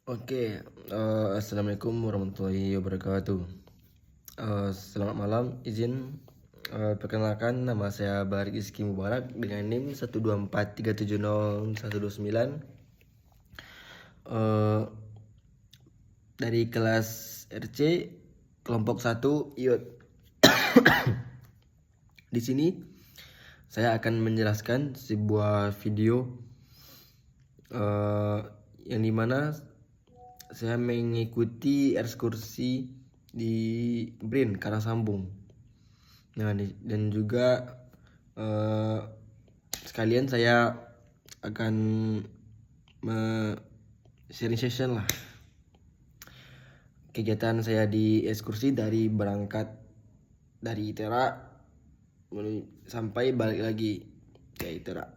Assalamualaikum warahmatullahi wabarakatuh. Selamat malam, izin perkenalkan nama saya Barik Rizky Mubarak dengan NIM 124370129 dari kelas RC kelompok 1 IOT. Di sini saya akan menjelaskan sebuah video yang dimana saya mengikuti ekskursi di BRIN Karasambung. Nah, dan juga sekalian saya akan sharing session lah kegiatan saya di ekskursi dari berangkat dari ITERA sampai balik lagi ke ITERA.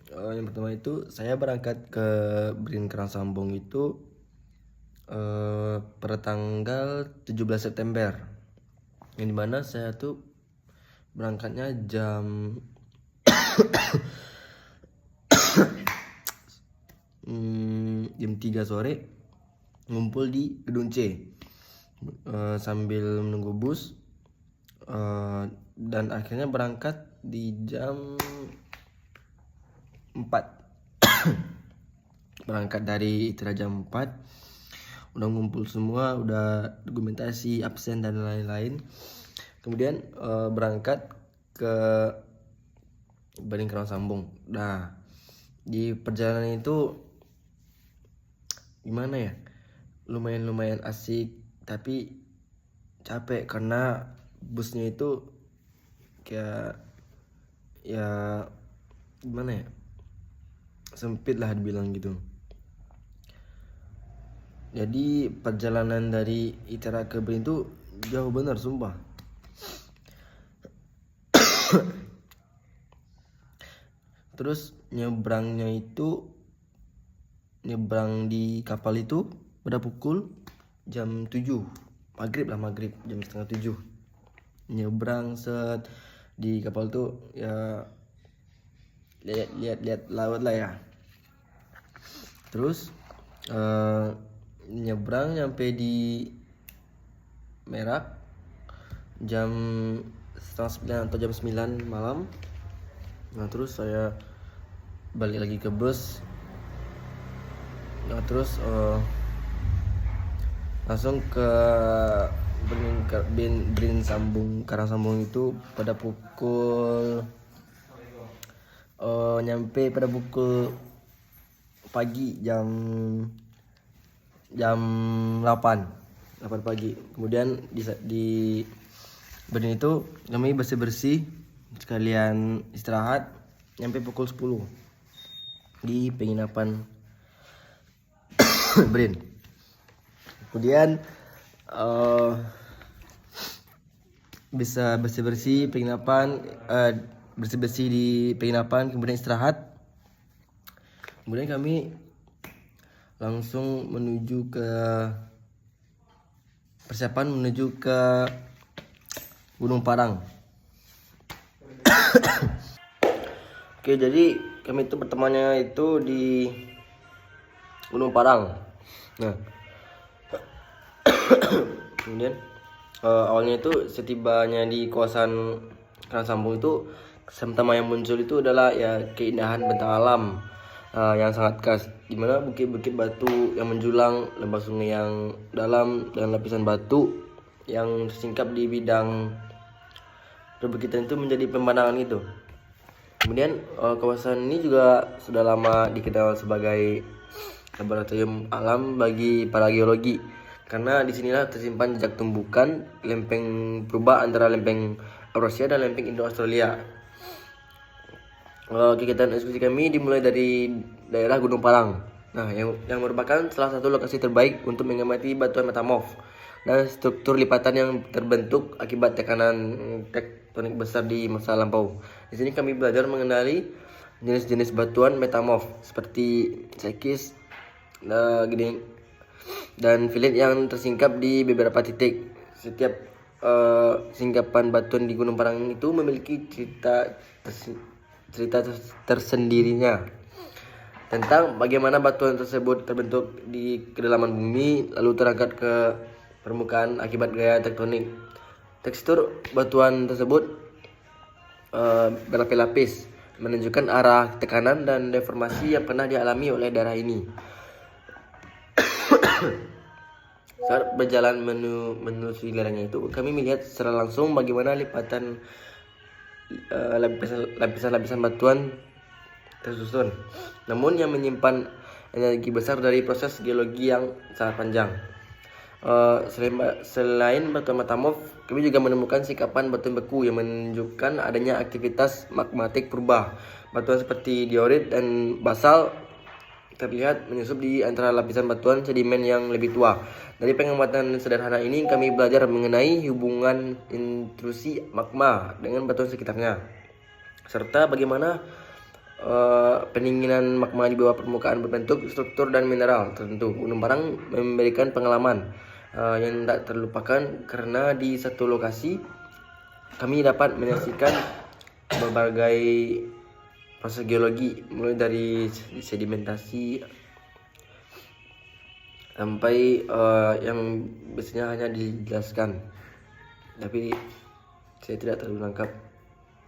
Yang pertama itu saya berangkat ke BRIN Karasambung itu pada tanggal 17 September, yang dimana saya tuh berangkatnya jam jam 3 sore, ngumpul di gedung C sambil menunggu bus, dan akhirnya berangkat di jam 4. Berangkat dari ITERA jam 4, udah ngumpul semua, udah dokumentasi, absen dan lain-lain. Kemudian berangkat ke BRIN Karasambung. Nah, di perjalanan itu gimana ya, lumayan asik tapi capek karena busnya itu kayak ya gimana ya, sempit lah dibilang gitu. Jadi perjalanan dari ITERA ke BRIN itu jauh bener sumpah. Terus nyebrang di kapal itu pada pukul jam 7 maghrib jam setengah 7. Nyebrang set di kapal tuh ya lihat laut lah ya. Terus nyebrang nyampe di Merak jam setengah 9 atau jam 9 malam. Nah, terus saya balik lagi ke bus. Nah, terus langsung ke BRIN Karasambung itu pada pukul nyampe pada pukul pagi jam 8 pagi. Kemudian di BRIN itu kami bersih sekalian istirahat nyampe pukul 10 di penginapan BRIN. Kemudian bisa bersih di penginapan, kemudian istirahat. Kemudian kami langsung menuju ke Gunung Parang. Jadi kami itu pertemuannya itu di Gunung Parang. Nah, kemudian awalnya itu setibanya di kawasan Karasambung itu, pertama yang muncul itu adalah ya keindahan bentang alam yang sangat khas, dimana bukit-bukit batu yang menjulang, lembah sungai yang dalam, dan lapisan batu yang tersingkap di bidang perbukitan itu menjadi pemandangan itu. Kemudian kawasan ini juga sudah lama dikenal sebagai laboratorium alam bagi para geologi, karena disinilah tersimpan jejak tumbukan lempeng purba antara lempeng Eurasia dan lempeng Indo-Australia. Kegiatan ekskursi kami dimulai dari daerah Gunung Parang. Nah, yang merupakan salah satu lokasi terbaik untuk mengamati batuan metamorf dan struktur lipatan yang terbentuk akibat tekanan tektonik besar di masa lampau. Di sini kami belajar mengenali jenis-jenis batuan metamorf seperti sekis, dan filit yang tersingkap di beberapa titik. Setiap singkapan batuan di Gunung Parang itu memiliki cerita tersendirinya. tentang bagaimana batuan tersebut terbentuk di kedalaman bumi lalu terangkat ke permukaan akibat gaya tektonik. Tekstur batuan tersebut berlapis-lapis, menunjukkan arah tekanan dan deformasi yang pernah dialami oleh daerah ini. Saat berjalan menelusuri lerengnya itu, kami melihat secara langsung bagaimana lipatan lapisan-lapisan batuan tersusun, namun yang menyimpan energi besar dari proses geologi yang sangat panjang. Selain batuan metamorf, kami juga menemukan sikapan batuan beku yang menunjukkan adanya aktivitas magmatik purba. Batuan seperti diorit dan basal terlihat menyusup di antara lapisan batuan sedimen yang lebih tua. Dari pengamatan sederhana ini, kami belajar mengenai hubungan intrusi magma dengan batuan sekitarnya, serta bagaimana pendinginan magma di bawah permukaan berbentuk struktur dan mineral tertentu. Gunung Parang memberikan pengalaman yang tak terlupakan karena di satu lokasi kami dapat menyaksikan berbagai proses geologi, mulai dari sedimentasi sampai yang biasanya hanya dijelaskan, tapi saya tidak terlalu lengkap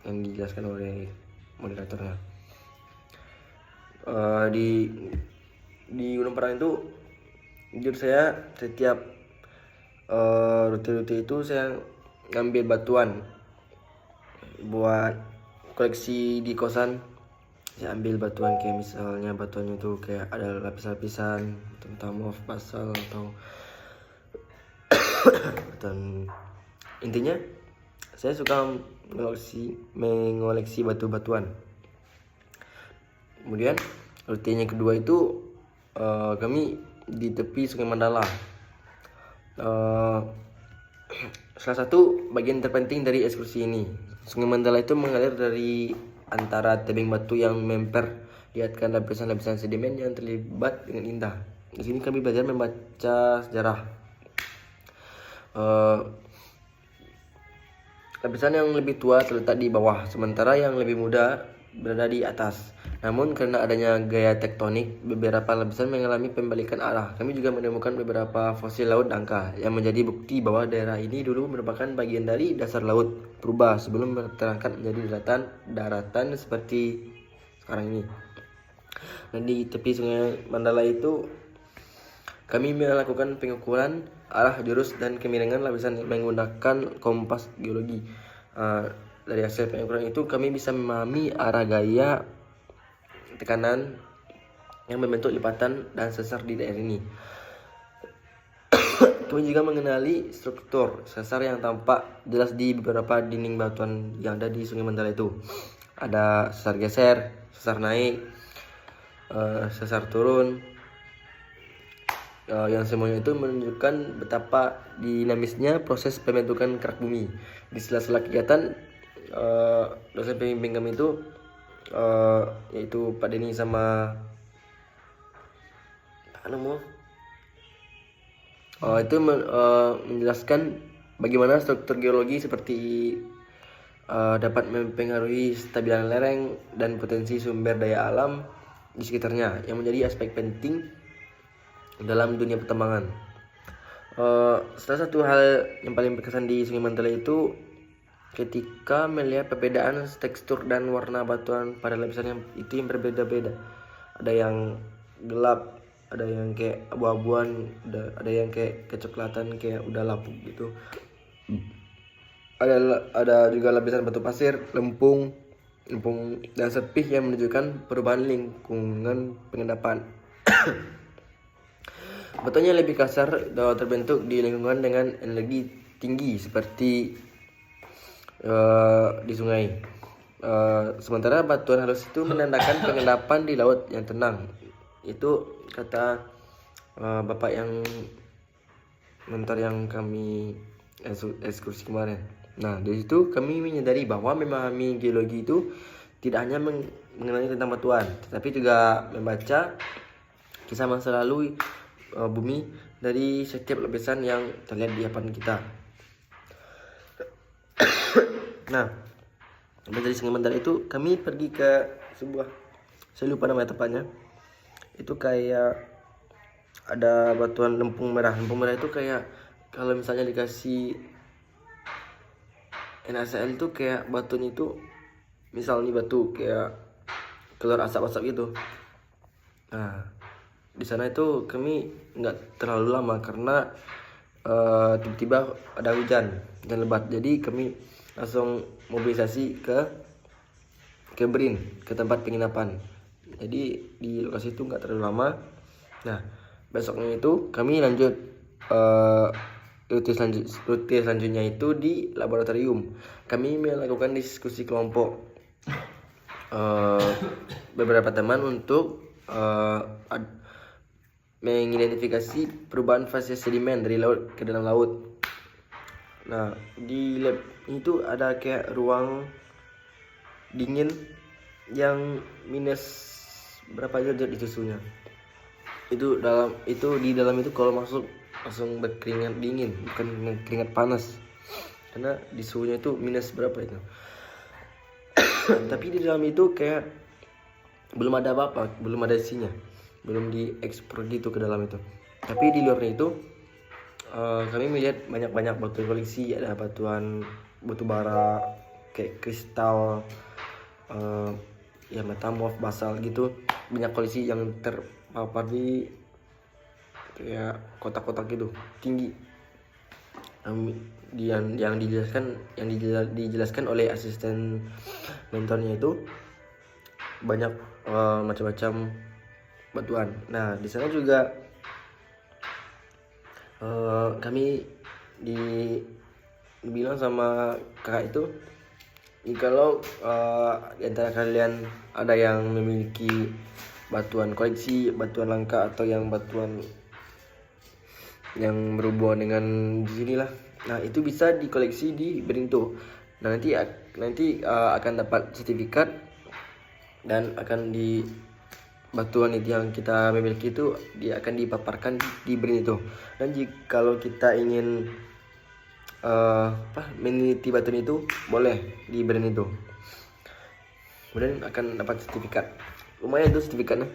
yang dijelaskan oleh moderatornya. Di Gunung Parang itu, jujur saya setiap rute-rute itu saya ngambil batuan buat koleksi di kosan. Saya ambil batuan kayak misalnya batuannya itu kayak ada lapis-lapisan metamorf, basal atau dan intinya saya suka mengoleksi batu-batuan. Kemudian rutenya kedua itu kami di tepi Sungai Mandala. Salah satu bagian terpenting dari ekskursi ini, Sungai Mandala itu mengalir dari antara tebing batu yang memperlihatkan lapisan-lapisan sedimen yang terlibat dengan indah. Di sini kami belajar membaca sejarah. Lapisan yang lebih tua terletak di bawah, sementara yang lebih muda berada di atas. Namun karena adanya gaya tektonik, beberapa lapisan mengalami pembalikan arah. Kami juga menemukan beberapa fosil laut dangkal yang menjadi bukti bahwa daerah ini dulu merupakan bagian dari dasar laut purba sebelum terangkat menjadi daratan seperti sekarang ini. Dan di tepi Sungai Mandala itu kami melakukan pengukuran arah, jurus, dan kemiringan lapisan menggunakan kompas geologi. Dari hasil pengukuran itu kami bisa memahami arah gaya tekanan yang membentuk lipatan dan sesar di daerah ini. Kami juga mengenali struktur sesar yang tampak jelas di beberapa dinding batuan yang ada di Sungai Mandala itu. Ada sesar geser, sesar naik, sesar turun, yang semuanya itu menunjukkan betapa dinamisnya proses pembentukan kerak bumi. Di sela-sela kegiatan, dosen pembimbing kami itu yaitu Pak Denny sama itu menjelaskan bagaimana struktur geologi seperti dapat mempengaruhi stabilan lereng dan potensi sumber daya alam di sekitarnya yang menjadi aspek penting dalam dunia pertambangan. Salah satu hal yang paling berkesan di Sungai Mandala itu ketika melihat perbedaan tekstur dan warna batuan pada lapisan yang berbeda-beda. Ada yang gelap, ada yang kayak abu-abuan, ada yang kayak kecoklatan kayak udah lapuk gitu. Ada juga lapisan batu pasir, lempung dan serpih yang menunjukkan perubahan lingkungan pengendapan. Batuannya lebih kasar dan terbentuk di lingkungan dengan energi tinggi seperti di sungai. Sementara batuan halus itu menandakan pengendapan di laut yang tenang. Itu kata bapak yang mentor yang kami ekskursi kemarin. Nah, dari situ kami menyadari bahwa memahami geologi itu tidak hanya mengenai tentang batuan, tetapi juga membaca kisah masa lalu bumi dari setiap lapisan yang terlihat di hadapan kita. Nah, dari Sungai Mandala itu kami pergi ke sebuah, saya lupa nama tempatnya, itu kayak ada batuan lempung merah. Lempung merah itu kayak kalau misalnya dikasih NaCl itu kayak batunya itu, misal nih batu kayak keluar asap-asap gitu. Nah, di sana itu kami nggak terlalu lama karena tiba-tiba ada hujan dan lebat. Jadi kami langsung mobilisasi ke BRIN, ke tempat penginapan. Jadi di lokasi itu nggak terlalu lama. Nah, besoknya itu kami lanjut rute selanjutnya itu di laboratorium. Kami melakukan diskusi kelompok beberapa teman untuk mengidentifikasi perubahan fase sedimen dari laut ke dalam laut. Nah, di lab itu ada kayak ruang dingin yang minus berapa derajat itu suhunya. Itu di dalam itu kalau masuk langsung berkeringat dingin, bukan keringat panas. Karena di suhunya itu minus berapa itu. Tapi di dalam itu kayak belum ada apa-apa, belum ada isinya, belum diekspor gitu ke dalam itu. Tapi di luarnya itu kami melihat banyak batu koleksi, ada batuan batu bara kayak kristal, ya metamorf, basal gitu, banyak koleksi yang terpapar di kayak kotak-kotak gitu tinggi. Yang dijelaskan oleh asisten mentornya itu banyak macam-macam batuan. Nah, di sana juga kami dibilang sama kakak itu, jikalau di antara kalian ada yang memiliki batuan koleksi, batuan langka, atau yang batuan yang berhubungan dengan di sini lah, nah itu bisa dikoleksi di Berinto. Nah, nanti akan dapat sertifikat dan akan di batuan itu yang kita memiliki itu dia akan dipaparkan di BRIN itu. Dan kalau kita ingin meneliti batuan itu boleh di BRIN itu, kemudian akan dapat sertifikat. Lumayan itu sertifikatnya.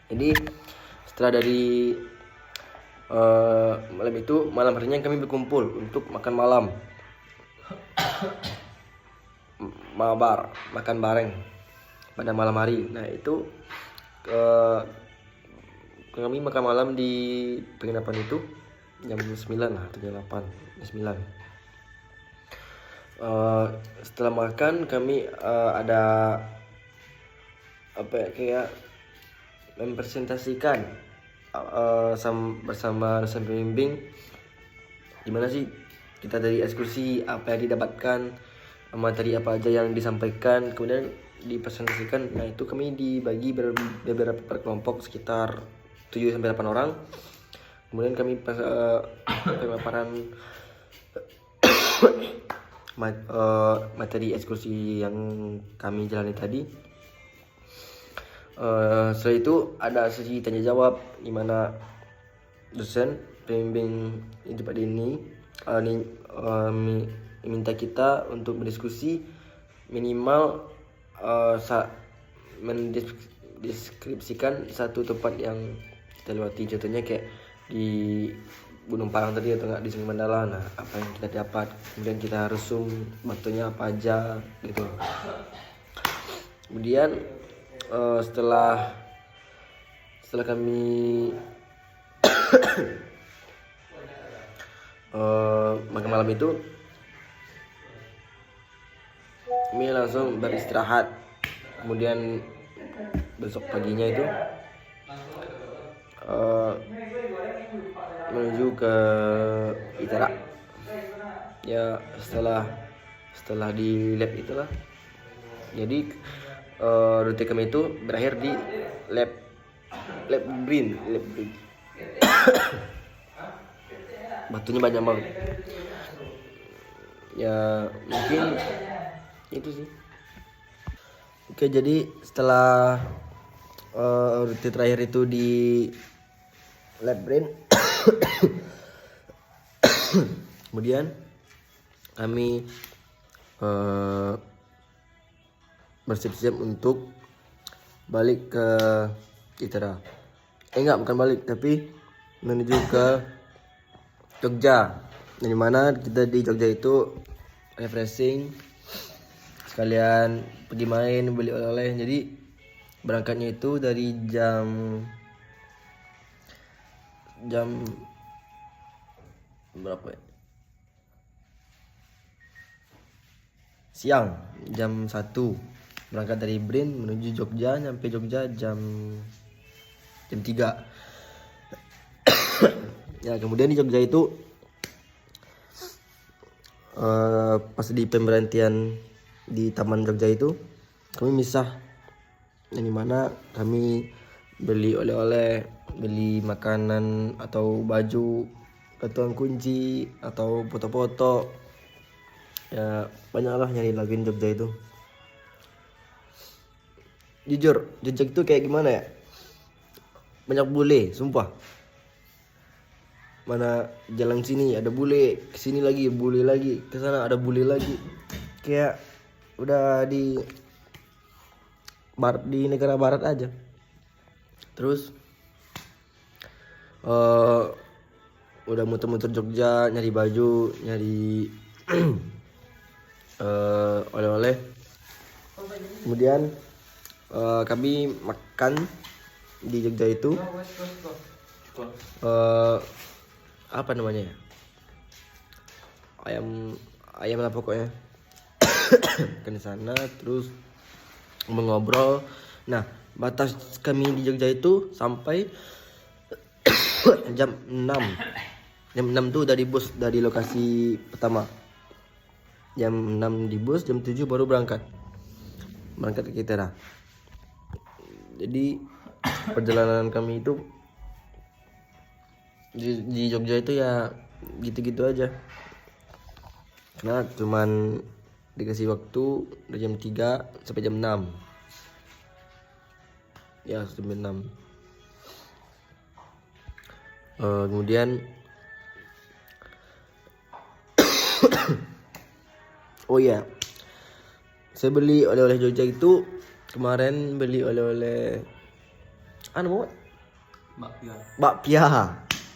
Jadi setelah dari malam harinya kami berkumpul untuk makan malam, makan bareng pada malam hari. Nah, itu kami makan malam di penginapan itu jam 9 lah, atau jam 8, jam 9. Setelah makan kami ada kayak mempresentasikan bersama dosen pembimbing gimana sih kita dari ekskursi, apa yang didapatkan, materi apa aja yang disampaikan, kemudian dipresentasikan. Nah, itu kami dibagi beberapa kelompok sekitar 7-8 orang. Kemudian kami pemaparan materi ekskursi yang kami jalani tadi. Setelah itu ada sesi tanya jawab di mana dosen pembimbing itu Pak Denny minta kita untuk berdiskusi minimal mendeskripsikan satu tempat yang kita lewati, contohnya kayak di Gunung Parang tadi atau enggak di Sungai Mandala. Nah, apa yang kita dapat, kemudian kita resum batunya apa aja gitu. Kemudian setelah kami makan malam itu, kami langsung beristirahat. Kemudian besok paginya itu menuju ke ITERA. Ya, setelah di lab itulah. Jadi rute kami itu berakhir di lab BRIN. Batunya banyak banget. Ya, mungkin itu sih. Oke, jadi setelah rute terakhir itu di lab BRIN, kemudian kami bersiap-siap untuk balik ke Itera. Enggak, bukan balik, tapi menuju ke Jogja. Yang dimana kita di Jogja itu refreshing, sekalian pergi main, beli oleh-oleh. Jadi berangkatnya itu dari jam berapa ya? Siang, jam 1 berangkat dari Brin menuju Jogja, nyampe Jogja jam 3. Ya, kemudian di Jogja itu pas di pemberhentian di Taman Jogja itu kami misah, yang dimana kami beli oleh-oleh, beli makanan atau baju, gantungan kunci atau foto-foto. Ya banyak lah nyari laguin Jogja itu. Jujur, Jogja itu kayak gimana ya? Banyak bule, sumpah. Mana jalan sini ada bule, kesini lagi bule lagi, ke sana ada bule lagi. Kayak udah di negara barat aja. Terus udah muter-muter Jogja, nyari baju, nyari oleh-oleh. Kemudian kami makan di Jogja itu apa namanya ya, ayam lah pokoknya. Ke sana terus mengobrol. Nah, batas kami di Jogja itu sampai jam 6. Jam 6 tuh dari bus dari lokasi pertama. Jam 6 di bus, jam 7 baru berangkat ke Kitera. Jadi perjalanan kami itu di Jogja itu ya gitu-gitu aja. Karena cuman dikasih waktu dari jam 3 sampai jam 6. Ya, sampai 6. Kemudian oh ya, saya beli oleh-oleh Jogja itu kemarin, beli oleh-oleh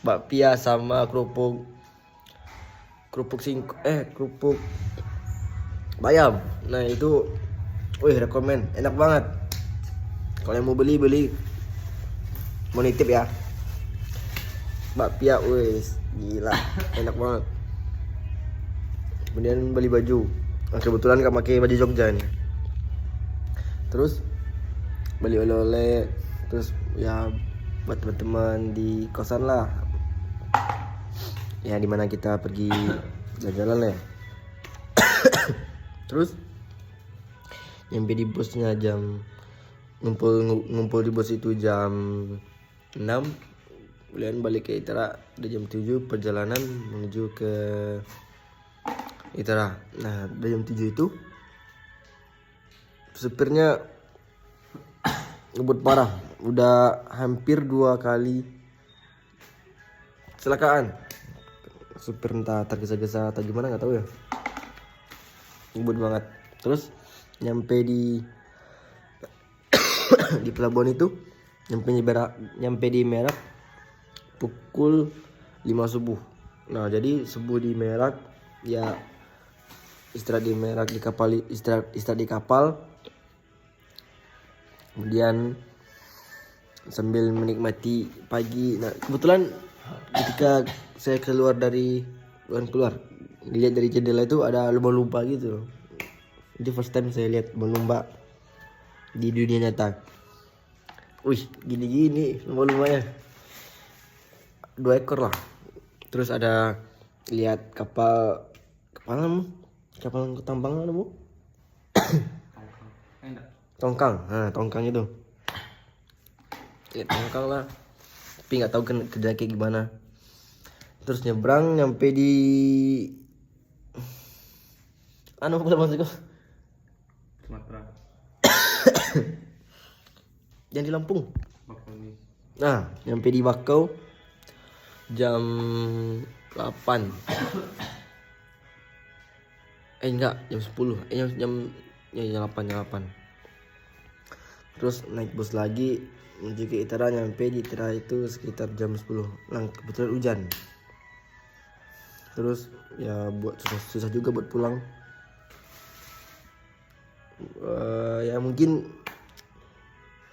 bakpia sama kerupuk bayam. Nah itu, rekomen, enak banget. Kalau yang mau beli mau nitip ya, bakpia, gila, enak banget. Kemudian beli baju, kebetulan gak pakai baju Jogja nih. Terus beli oleh-oleh, terus ya buat teman-teman di kosan lah, ya dimana kita pergi jalan-jalan ya. Terus nyampe di busnya ngumpul di bus itu jam 6. Kemudian balik ke Itera di jam 7, perjalanan menuju ke Itera. Nah, dari jam 7 itu supirnya ngebut parah. Udah hampir 2 kali kecelakaan. Supir entah tergesa-gesa atau gimana, nggak tahu ya. Ngebut banget. Terus nyampe di di pelabuhan itu, nyampe di Merak pukul 5 subuh. Nah, jadi subuh di Merak, ya istirahat di Merak, di kapal, istirahat di kapal. Kemudian sambil menikmati pagi. Nah, kebetulan ketika saya keluar dilihat dari jendela itu ada lumba-lumba gitu. Itu first time saya lihat lumba di dunia nyata. Gini lumba-lumbanya 2 ekor lah. Terus ada lihat kapal tambang ada, Bu. Tongkang. Nah, tongkang itu. Ya, tongkang lah. Tapi nggak tahu kerja kayak gimana. Terus nyebrang nyampe di Sumatera. Yang di Lampung. Nah, nyampe di Bakau jam 8. Jam 10. Jam 8. terus naik bus lagi menuju ke Itera. Nyampe di Itera itu sekitar jam 10. Nah kebetulan hujan, terus ya buat susah juga buat pulang. Ya mungkin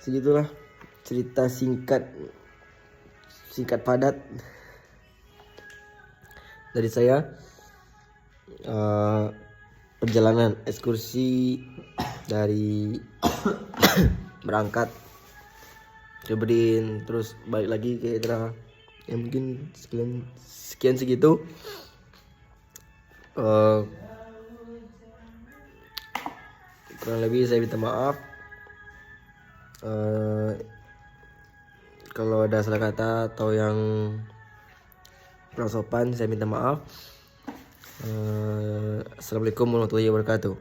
segitulah cerita singkat padat dari saya. Perjalanan ekskursi dari berangkat ke Brin terus balik lagi ke Itera. Ya mungkin sekian segitu. Kurang lebih saya minta maaf kalau ada salah kata atau yang kurang sopan, saya minta maaf. Assalamualaikum warahmatullahi wabarakatuh.